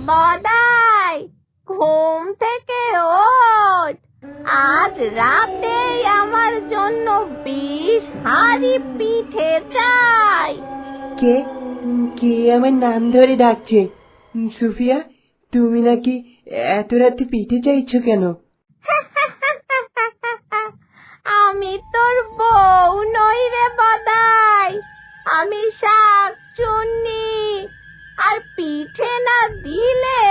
বদাই, ঘুম থেকে ওঠ। আজ রাতে আমার জন্য 20 হাঁড়ি পিঠে চাই। কে কে আমার নাম ধরে ডাকছে? সুফিয়া, তুমি নাকি এত রাতে পিঠে চাইছো কেন? আমি তোর বউ নই রে বদাই, আমি শাকচুন্নি। আর পিঠে না দিলে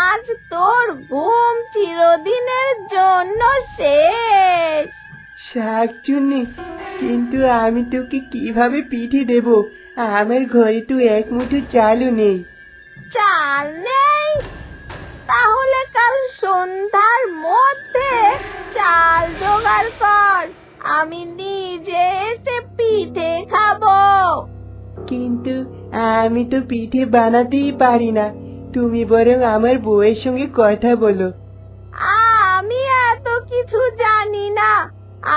আজ তোর ঘুম চিরদিনের জন্য শেষ। শাকচুন্নি, কিন্তু আমি তোকে কিভাবে পিঠে দেব? আমার ঘরে তো এক মুঠো চালও নেই। চাল নেই? তাহলে কাল সন্ধ্যার মধ্যে চাল জোগাড় কর, আমি নিজে এসে পিঠে খাবো। কিন্তু আমি তো পিঠে বানাতেই পারি না। তুমি বরং আমার বউয়ের সঙ্গে কথা বলো। আমি এত কিছু জানি না।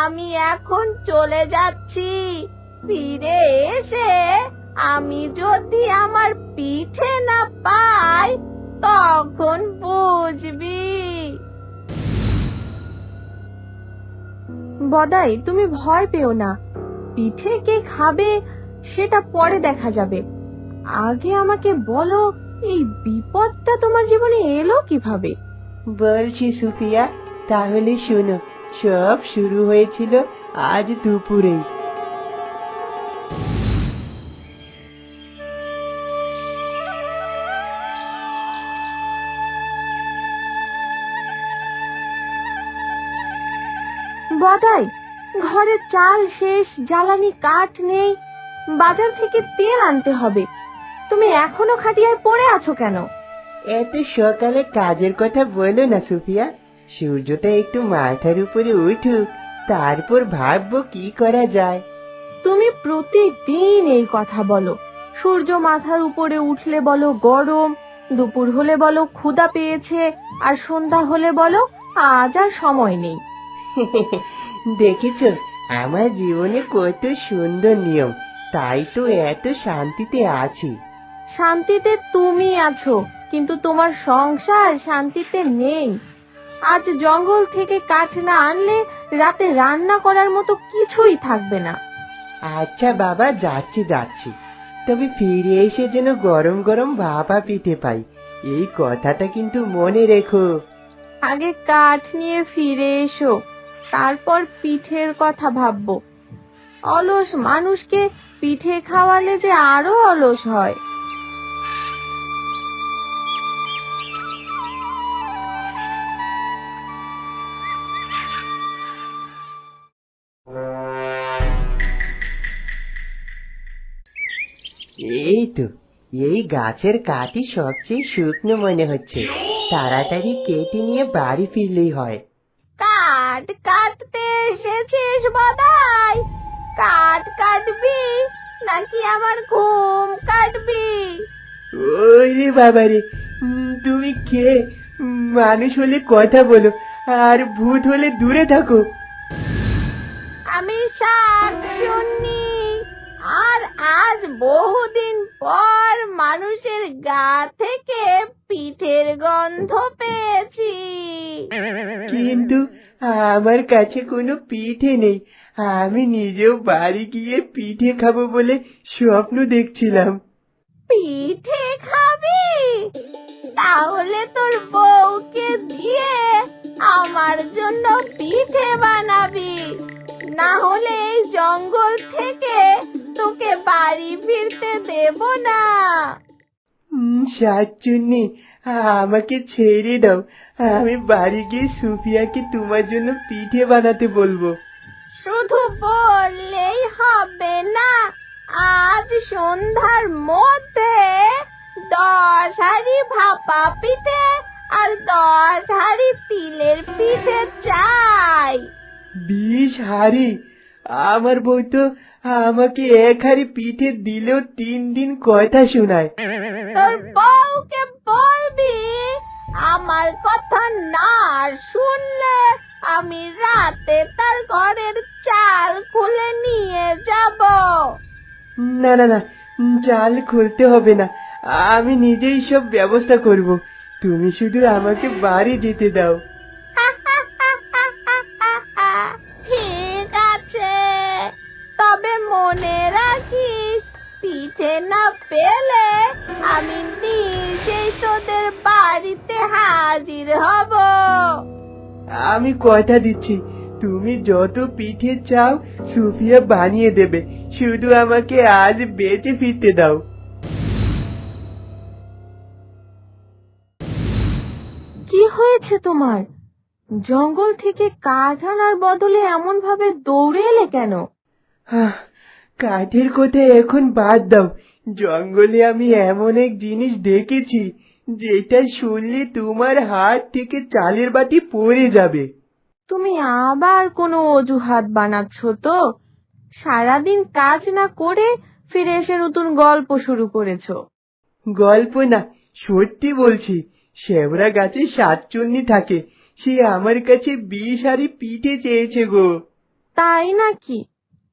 আমি এখন চলে যাচ্ছি। ফিরে এসে আমি যদি আমার পিঠে না পাই, তখন বুঝবি। বদাই, তুমি ভয় পেও না। পিঠে কে খাবে সেটা পরে দেখা যাবে। আগে আমাকে বলো, এই বিপদটা তোমার জীবনে এলো কিভাবে? বলছি সুফিয়া, তাহলে শোনো। সব শুরু হয়েছিল আজ দুপুরে। বদাই, ঘরে চাল শেষ, জ্বালানি কাঠ নেই, বাজার থেকে তেল আনতে হবে। তুমি এখনো খাটিয়ায় পড়ে আছো কেন? এত সকালে কাজের কথা বলো না সুফিয়া। সূর্যটা একটু মাথার উপরে উঠুক, তারপর ভাববো কি করা যায়। তুমি প্রতিদিন এই কথা বলো। সূর্য মাথার উপরে উঠলে বলো গরম, দুপুর হলে বলো ক্ষুধা পেয়েছে, আর সন্ধ্যা হলে বলো আজ আর সময় নেই। দেখেছ, আমার জীবনে কত সুন্দর নিয়ম, তাই তো এত শান্তিতে আছি। শান্তিতে তুমি আছো, কিন্তু তোমার সংসার শান্তিতে নেই। আজ জঙ্গল থেকে কাঠ না আনলে রাতে রান্না করার মতো কিছুই থাকবে না। আচ্ছা বাবা, যাচ্ছি যাচ্ছি। তবে ফিরে এসে যেন গরম গরম ভাপা পিঠে পাই, এই কথাটা কিন্তু মনে রেখো। আগে কাঠ নিয়ে ফিরে এসো, তারপর পিঠের কথা ভাববো। অলস মানুষকে পিঠে খাওয়ালে যে আরো অলস হয়। এই তো, এই গাছের কাঠই সবচেয়ে শুকনো মনে হচ্ছে। তাড়াতাড়ি কেটে নিয়ে বাড়ি ফিরলেই হয়। কাঠ কাটতে এসেছিস বদাই? কাঠ কাটবি নাকি আমার ঘুম কাটবি? ওরে বাবারে, তুমি কে? মানুষ হলে কথা বলো, আর ভূত হলে দূরে থাকো। আমি শাকচুন্নি, আর আজ বহুদিন পর মানুষের গা থেকে পিঠের গন্ধ পেয়েছি। কিন্তু আমার কাছে কোনো পিঠে নেই। আমি নিজেও বাড়ি গিয়ে পিঠে খাবো বলে স্বপ্ন দেখছিলাম। পিঠে খাবি? তাহলে তোর বউকে দিয়ে আমার জন্য পিঠে বানাবি, না হলে এই জঙ্গল থেকে তোকে বাড়ি ফিরতে দেব না। শাকচুন্নি, আমাকে ছেড়ে দাও। আমি বাড়ি গিয়ে সুফিয়াকে তোমার জন্য পিঠে বানাতে বলবো। শুধু বললেই হবে না, আজ সন্ধ্যার মধ্যে 10 হাঁড়ি ভাপা পিঠে আর 10 হাঁড়ি তিলের পিঠে চাই। 20 হাঁড়ি? আমার বউ তো আমাকে 1 হাঁড়ি পিঠে দিলেও 3 দিন কথা শোনায়। তোর বউকে বলবি আমার কথা না শুনলে আমি রাতে তার ঘরের চাল খুলে নিয়ে যাব। না না না, চাল খুলতে হবে না, আমি নিজেই সব ব্যবস্থা করব। তুমি শুধু আমাকে বাড়ি যেতে দাও। ঠিক আছে, তবে মনে রাখিস, পিঠে না পেলে আমি নিজেই তোদের বাড়িতে হাজির হব। আমি কথা দিচ্ছি, তুমি যত পিঠে চাও সুফিয়া বানিয়ে দেবে, শুধু আমাকে আজ বেঁচে ফিরতে দাও। কি হয়েছে তোমার? জঙ্গল থেকে কাঠ আনার বদলে এমন ভাবে দৌড়ে এলে কেন? আহ, কাঠের কথা এখন বাদ দাও। জঙ্গলে আমি এমন এক জিনিস দেখেছি যেটা শুনলে তোমার হাত থেকে চালের বাটি পড়ে যাবে। তুমি আবার কোনো অজুহাত বানাচ্ছ তো? সারাদিন কাজ না করে ফিরে এসে নতুন গল্প শুরু করেছো। গল্প না, সত্যি বলছি। শেবরা গাছে সাতচন্নি থাকে, সে আমার কাছে 20 হাঁড়ি পিঠে চেয়েছে গো। তাই নাকি?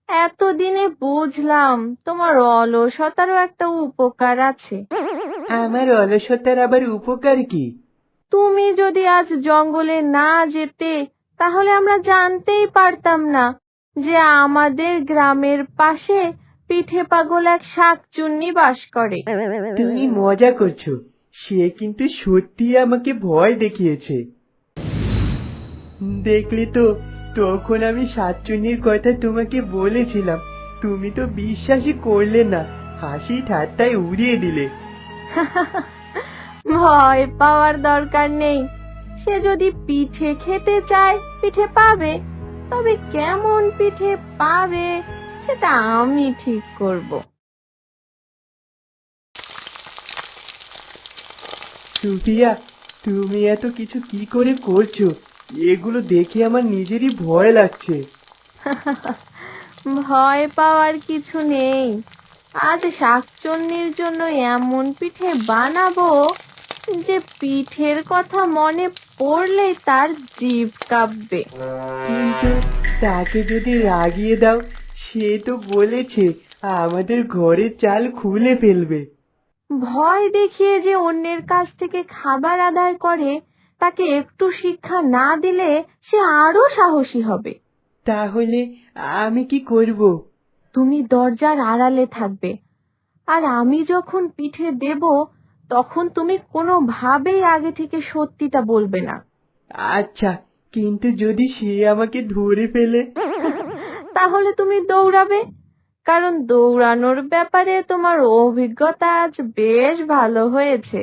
এতদিনে বুঝলাম তোমার অলসতারও একটা উপকার আছে। আমার অলসতার আবার উপকার কি? তুমি যদি আজ জঙ্গলে না যেতে, তাহলে আমরা জানতেই পারতাম না যে আমাদের গ্রামের পাশে পিঠে পাগল এক শাকচুন্নি বাস করে। তুমি মজা করছো, সে কিন্তু সত্যি আমাকে ভয় দেখিয়েছে। দেখলি তো, তখন আমি সাতচুন্নির কথা তোমাকে বলেছিলাম, তুমি তো বিশ্বাসই করলে না, হাসি ঠাট্টায় উড়িয়ে দিলে। ভয় পাওয়ার দরকার নেই। সে যদি পিঠে খেতে চায়, পিঠে পাবে। তবে কেমন পিঠে পাবে সেটা আমি ঠিক করব। সুফিয়া, তুমি এত কিছু কি করে করছো? এগুলো দেখে আমার নিজেরই ভয় লাগছে। ভয় পাওয়ার কিছু নেই। আজ শাকচন্নির জন্য এমন পিঠে বানাবো যে পিঠের কথা মনে পড়লেই তার জিভ কাঁপবে। কিন্তু তাকে যদি রাগিয়ে দাও, সে তো বলেছে আমাদের ঘরের চাল খুলে ফেলবে। ভয় দেখিয়ে যে অন্যের কাছ থেকে খাবার আদায় করে, তাকে একটু শিক্ষা না দিলে সে আরো সাহসী হবে। তাহলে আমি কি করব? তুমি দরজার আড়ালে থাকবে, আর আমি যখন পিঠে দেব তখন তুমি কোনোভাবেই আগে থেকে সত্যিটা বলবে না। আচ্ছা, কিন্তু যদি সে আমাকে ধরে ফেলে? তাহলে তুমি দৌড়াবে, কারণ দৌড়ানোর ব্যাপারে তোমার অভিজ্ঞতা আজ বেশ ভালো হয়েছে।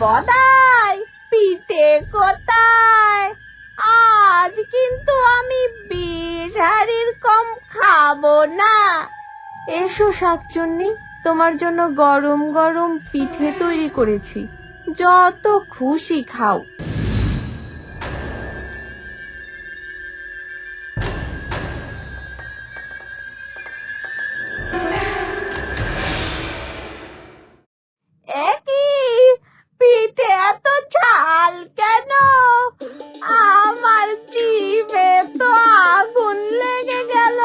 বদাই, পিঠে কোথায়? আজ কিন্তু আমি 20 হাঁড়ির কম খাবো না। এসো শাকচুন্নি, তোমার জন্য গরম গরম পিঠে তৈরি করেছি, যত খুশি খাও। একই পিঠে এত ঝাল কেন? আমার জিভে তো আগুন লেগে গেল।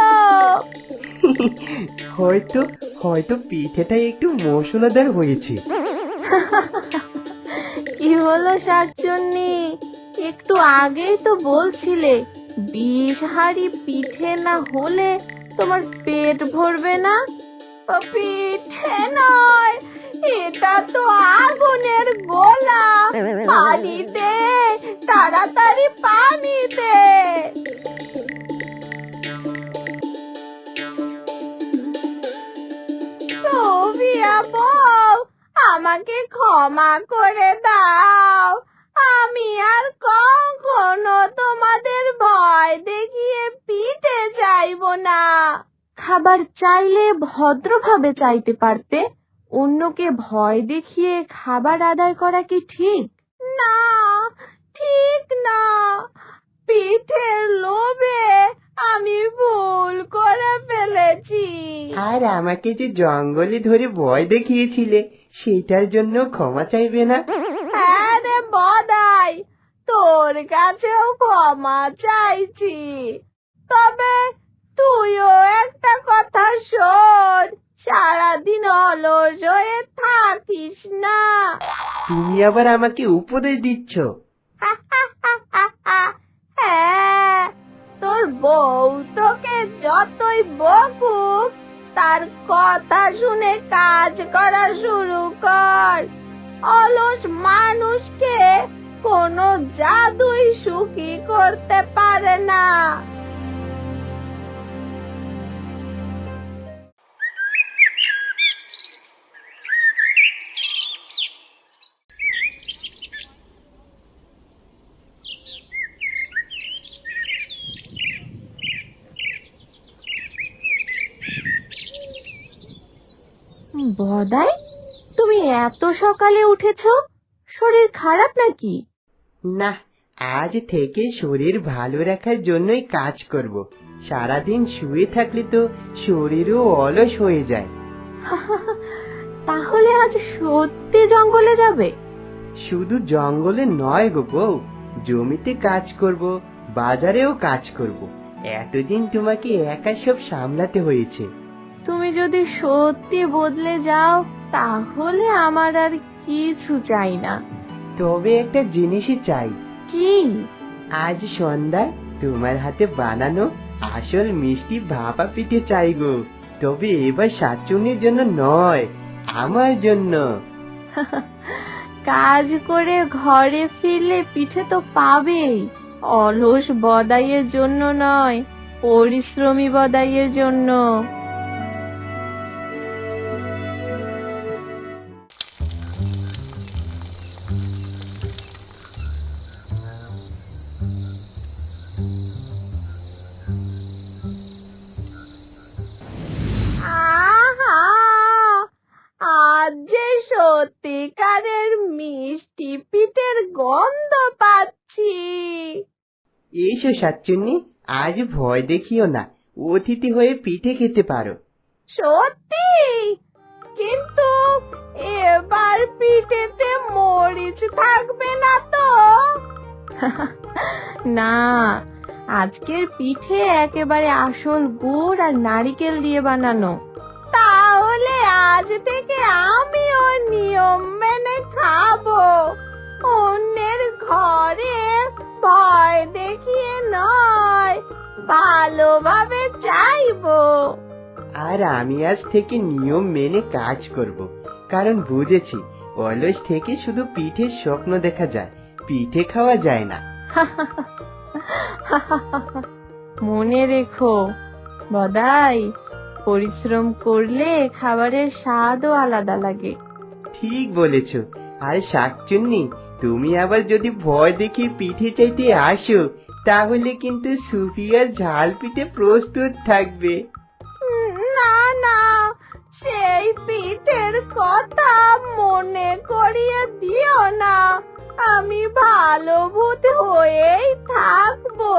হয়তো হয়তো পিঠেটা একটু মশলাদার হয়েছে। কি হলো শাকচুন্নি? একটু আগেই তো বলছিলে 20 হাঁড়ি পিঠে না হলে তোমার পেট ভরবে না। পিঠে নয়, এটা তো আগুনের গোলা। পানি দে, তাড়াতাড়ি পানি দে। সোফিয়া বউ, আমাকে ক্ষমা করে দাও। আমি আর কখনো তোমাদের ভয় দেখিয়ে পিঠে চাইবো না। খাবার চাইলে ভদ্রভাবে চাইতে পারতে। অন্যকে ভয় দেখিয়ে খাবার আদায় করা কি ঠিক? না, ঠিক না। পিঠের লোভে আমি ভুল করে ফেলেছি। আর আমাকে যে জঙ্গলে ধরে ভয় দেখিয়েছিলে, সেটার জন্য ক্ষমা চাইবে না? হ্যাঁ রে বদাই, তোর কাছেও ক্ষমা চাইছি। তবে তুইও একটা কথা শোন, সারাদিন অলস হয়ে থাকিস না। তুমি আবার আমাকে উপদেশ দিচ্ছ? হ্যাঁ, তোর বউ তোকে যতই বকুক, তার কথা শুনে কাজ করা শুরু কর। অলস মানুষকে কোনো জাদুই সুখী করতে পারে না। বদাই, তুমি এত সকালে উঠেছো? শরীর খারাপ নাকি? না, আজ থেকে শরীর ভালো রাখার জন্যই কাজ করব। সারাদিন শুয়ে থাকলে তো শরীরও অলস হয়ে যায়। তাহলে আজ সত্যি জঙ্গলে যাবে? শুধু জঙ্গলে নয় গো বউ, জমিতে কাজ করব, বাজারেও কাজ করব। এতদিন তোমাকে একা সব সামলাতে হয়েছে। তুমি যদি সত্যি বদলে যাও, তাহলে আমার আর কিছু চাই না। তবে একটা জিনিসই চাই। কি? আজ সন্ধ্যায় তোমার হাতে বানানো আসল মিষ্টি ভাপা পিঠে চাই গো। তবে এবার শাকচুন্নির জন্য নয়, আমার জন্য। কাজ করে ঘরে ফিরলে পিঠে তো পাবেই। অলস বদাইয়ের জন্য নয়, পরিশ্রমী বদাইয়ের জন্য। আহা, আজ যে সত্যিকারের মিষ্টি পিঠের গন্ধ পাচ্ছি। এসো শাকচুন্নি, আজ ভয় দেখিও না, অতিথি হয়ে পিঠে খেতে পারো। সত্যি? কিন্তু এবার পিঠেতে মরিচ থাকবে না তো? না, আজকের পিঠে একেবারে আসল গুড় আর নারকেল দিয়ে বানানো। তাহলে আজ থেকে আমিও নিয়ম মেনে খাবো। অন্যের ঘরে ভয় দেখিয়ে নয়, ভালোভাবে চাইবো। আর আমি আজ থেকে নিয়ম মেনে কাজ করব, কারণ বুঝেছি অলস থেকে শুধু পিঠের স্বপ্ন দেখা যায়, পিঠে খাওয়া যায় না। মনে রেখো বদাই, পরিশ্রম করলে খাবারের স্বাদও আলাদা লাগে। ঠিক বলেছ। আর শাকচুন্নি, তুমি আবার যদি ভয় দেখিয়ে পিঠে চাইতে আসো, তাহলে কিন্তু সুফিয়ার ঝাল পিঠে প্রস্তুত থাকবে। না না, সেই পিঠের কথা মনে করিয়ে দিও না। আমি ভালো ভূত হয়েই থাকবো।